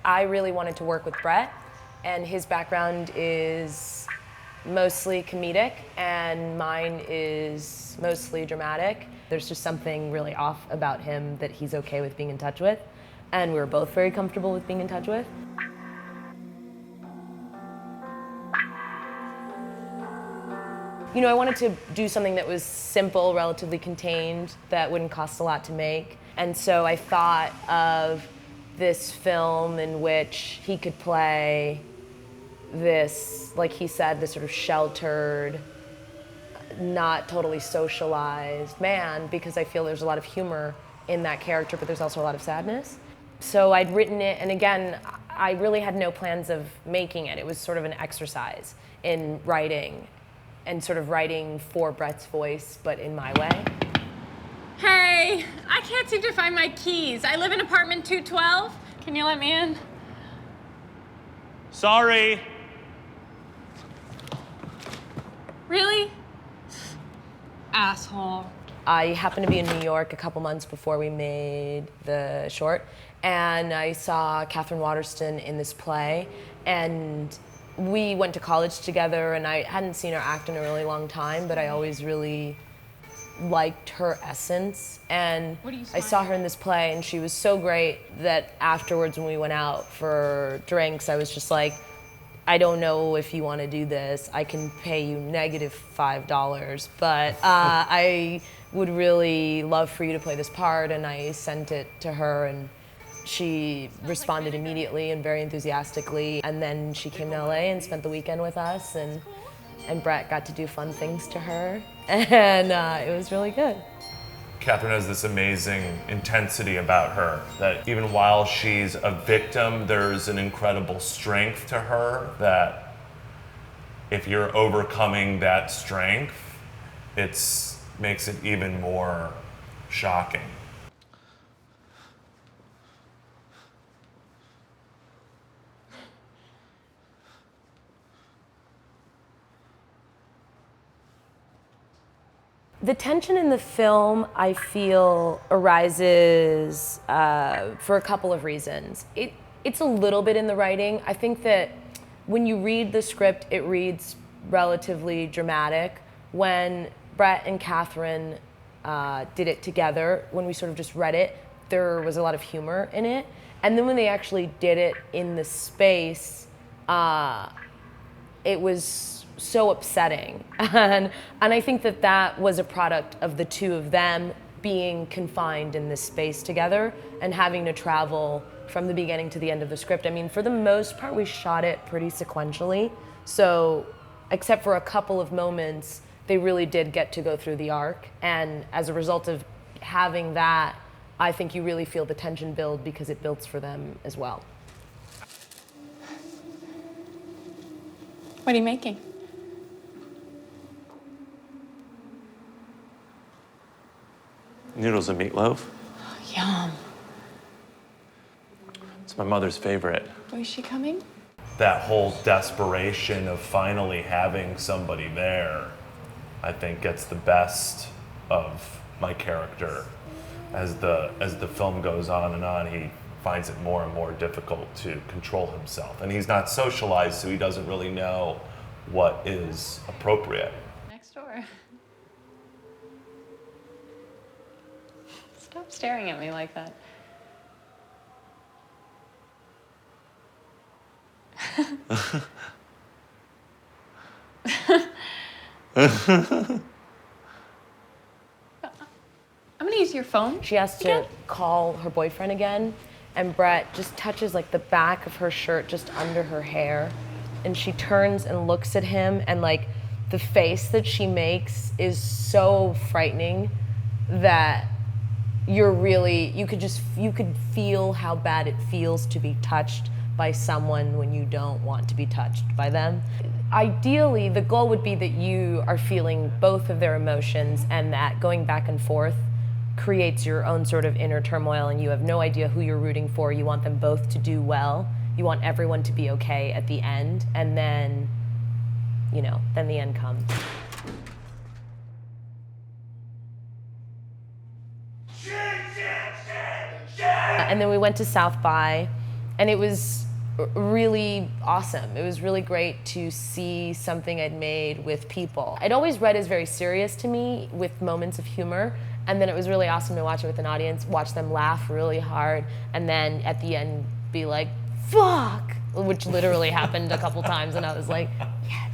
I really wanted to work with Brett, and his background is mostly comedic, and mine is mostly dramatic. There's just something really off about him that he's okay with being in touch with, and we were both very comfortable with being in touch with. You know, I wanted to do something that was simple, relatively contained, that wouldn't cost a lot to make. And so I thought of this film in which he could play this, like he said, this sort of sheltered, not totally socialized man, because I feel there's a lot of humor in that character, but there's also a lot of sadness. So I'd written it, and again, I really had no plans of making it. It was sort of an exercise in writing, and sort of writing for Brett's voice, but in my way. Hey, I can't seem to find my keys. I live in apartment 212. Can you let me in? Sorry. Really? Asshole. I happened to be in New York a couple months before we made the short, and I saw Catherine Waterston in this play, and we went to college together, and I hadn't seen her act in a really long time, but I always really liked her essence. And I saw her in this play, and she was so great that afterwards when we went out for drinks, I was just like, I don't know if you want to do this. I can pay you -$5, but I would really love for you to play this part. And I sent it to her, and she responded immediately and very enthusiastically. And then she came to LA and spent the weekend with us, and Brett got to do fun things to her, and it was really good. Catherine has this amazing intensity about her that even while she's a victim, there's an incredible strength to her that if you're overcoming that strength, it makes it even more shocking. The tension in the film, I feel, arises for a couple of reasons. It's a little bit in the writing. I think that when you read the script, it reads relatively dramatic. When Brett and Catherine did it together, when we sort of just read it, there was a lot of humor in it. And then when they actually did it in the space, it was so upsetting. And I think that that was a product of the two of them being confined in this space together and having to travel from the beginning to the end of the script. I mean, for the most part, we shot it pretty sequentially. So except for a couple of moments, they really did get to go through the arc. And as a result of having that, I think you really feel the tension build because it builds for them as well. What are you making? Noodles and meatloaf. Oh, yum. It's my mother's favorite. Oh, is she coming? That whole desperation of finally having somebody there, I think gets the best of my character. As the film goes on, he finds it more and more difficult to control himself. And he's not socialized, so he doesn't really know what is appropriate. Next door. Stop staring at me like that. I'm gonna use your phone. She has to call her boyfriend again, and Brett just touches like the back of her shirt just under her hair, and she turns and looks at him, and like the face that she makes is so frightening that you could feel how bad it feels to be touched by someone when you don't want to be touched by them. Ideally, the goal would be that you are feeling both of their emotions, and that going back and forth creates your own sort of inner turmoil, and you have no idea who you're rooting for. You want them both to do well. You want everyone to be okay at the end, and then, then the end comes. And then we went to South by, And it was really awesome. It was really great to see something I'd made with people. I'd always read as very serious to me with moments of humor, and then it was really awesome to watch it with an audience, watch them laugh really hard, and then at the end be like, fuck, which literally happened a couple times, and I was like, yes.